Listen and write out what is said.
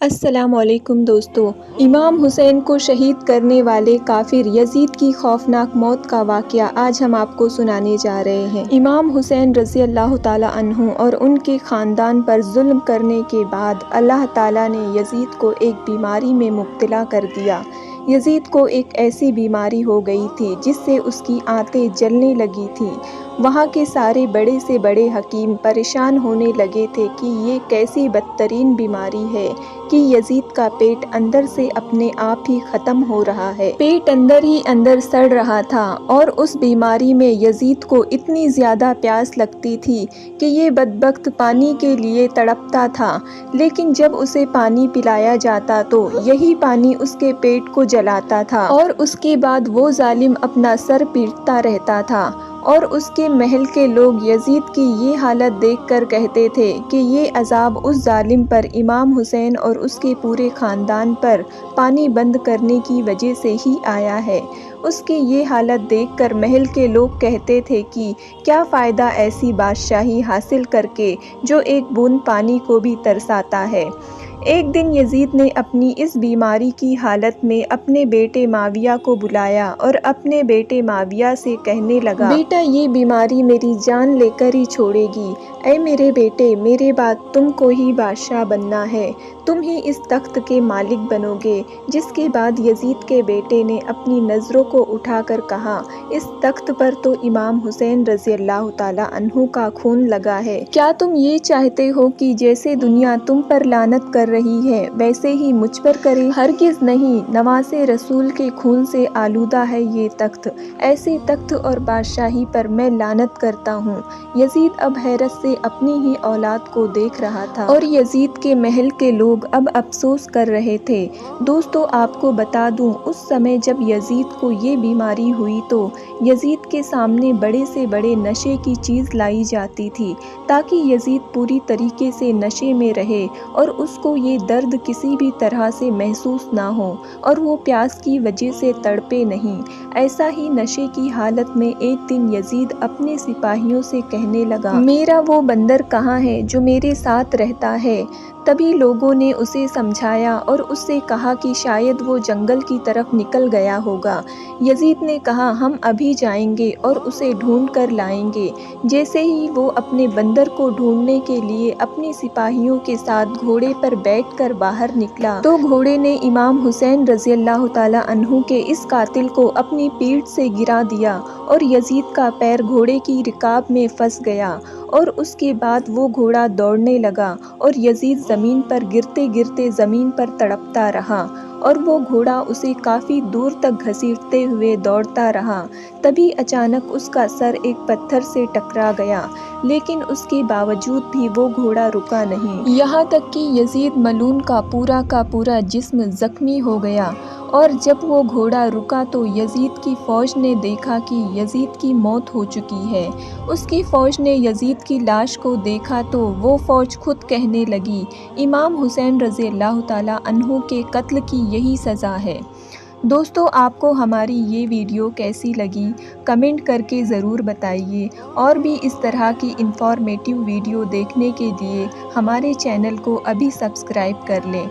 السلام علیکم دوستو، امام حسین کو شہید کرنے والے کافر یزید کی خوفناک موت کا واقعہ آج ہم آپ کو سنانے جا رہے ہیں۔ امام حسین رضی اللہ تعالیٰ عنہ اور ان کے خاندان پر ظلم کرنے کے بعد اللہ تعالیٰ نے یزید کو ایک بیماری میں مبتلا کر دیا۔ یزید کو ایک ایسی بیماری ہو گئی تھی جس سے اس کی آنتیں جلنے لگی تھیں۔ وہاں کے سارے بڑے سے بڑے حکیم پریشان ہونے لگے تھے کہ یہ کیسی بدترین بیماری ہے کہ یزید کا پیٹ اندر سے اپنے آپ ہی ختم ہو رہا ہے۔ پیٹ اندر ہی اندر سڑ رہا تھا اور اس بیماری میں یزید کو اتنی زیادہ پیاس لگتی تھی کہ یہ بدبخت پانی کے لیے تڑپتا تھا، لیکن جب اسے پانی پلایا جاتا تو یہی پانی اس کے پیٹ کو جلاتا تھا اور اس کے بعد وہ ظالم اپنا سر پیٹتا رہتا تھا۔ اور اس کے محل کے لوگ یزید کی یہ حالت دیکھ کر کہتے تھے کہ یہ عذاب اس ظالم پر، امام حسین اور اس کے پورے خاندان پر پانی بند کرنے کی وجہ سے ہی آیا ہے۔ اس کی یہ حالت دیکھ کر محل کے لوگ کہتے تھے کہ کیا فائدہ ایسی بادشاہی حاصل کر کے جو ایک بوند پانی کو بھی ترساتا ہے۔ ایک دن یزید نے اپنی اس بیماری کی حالت میں اپنے بیٹے معاویہ کو بلایا اور اپنے بیٹے معاویہ سے کہنے لگا، بیٹا یہ بیماری میری جان لے کر ہی چھوڑے گی۔ اے میرے بیٹے، میرے بعد تم کو ہی بادشاہ بننا ہے، تم ہی اس تخت کے مالک بنو گے۔ جس کے بعد یزید کے بیٹے نے اپنی نظروں کو اٹھا کر کہا، اس تخت پر تو امام حسین رضی اللہ تعالیٰ عنہ کا خون لگا ہے۔ کیا تم یہ چاہتے ہو کہ جیسے دنیا تم پر لعنت کر رہی ہے ویسے ہی مجھ پر کرے؟ ہرگز نہیں، نواسے رسول کے خون سے آلودہ ہے یہ تخت، ایسے تخت اور بادشاہی پر میں لعنت کرتا ہوں۔ یزید اب حیرت سے اپنی ہی اولاد کو دیکھ رہا تھا اور یزید کے محل کے لوگ اب افسوس کر رہے تھے۔ دوستو آپ کو بتا دوں، اس سمے جب یزید کو یہ بیماری ہوئی تو یزید کے سامنے بڑے سے بڑے نشے کی چیز لائی جاتی تھی تاکہ یزید پوری طریقے سے نشے میں رہے اور اس کو یہ درد کسی بھی طرح سے محسوس نہ ہو اور وہ پیاس کی وجہ سے تڑپے نہیں۔ ایسا ہی نشے کی حالت میں ایک دن یزید اپنے سپاہیوں سے کہنے لگا، میرا وہ بندر کہاں ہے جو میرے ساتھ رہتا ہے؟ تبھی لوگوں نے اسے سمجھایا اور اس سے کہا کہ شاید وہ جنگل کی طرف نکل گیا ہوگا۔ یزید نے کہا، ہم ابھی جائیں گے اور اسے ڈھونڈ کر لائیں گے۔ جیسے ہی وہ اپنے بندر کو ڈھونڈنے کے لیے اپنے سپاہیوں کے ساتھ گھوڑے پر بیٹھ کر باہر نکلا تو گھوڑے نے امام حسین رضی اللہ تعالیٰ عنہ کے اس قاتل کو اپنی پیٹھ سے گرا دیا اور یزید کا پیر گھوڑے کی رکاب میں پھنس گیا اور اس کے بعد وہ گھوڑا دوڑنے لگا اور یزید زمین پر گرتے گرتے زمین پر تڑپتا رہا اور وہ گھوڑا اسے کافی دور تک گھسیٹتے ہوئے دوڑتا رہا۔ تبھی اچانک اس کا سر ایک پتھر سے ٹکرا گیا، لیکن اس کے باوجود بھی وہ گھوڑا رکا نہیں، یہاں تک کہ یزید ملعون کا پورا جسم زخمی ہو گیا۔ اور جب وہ گھوڑا رکا تو یزید کی فوج نے دیکھا کہ یزید کی موت ہو چکی ہے۔ اس کی فوج نے یزید کی لاش کو دیکھا تو وہ فوج خود کہنے لگی، امام حسین رضی اللہ تعالیٰ عنہ کے قتل کی یہی سزا ہے۔ دوستو آپ کو ہماری یہ ویڈیو کیسی لگی کمنٹ کر کے ضرور بتائیے، اور بھی اس طرح کی انفارمیٹیو ویڈیو دیکھنے کے لیے ہمارے چینل کو ابھی سبسکرائب کر لیں۔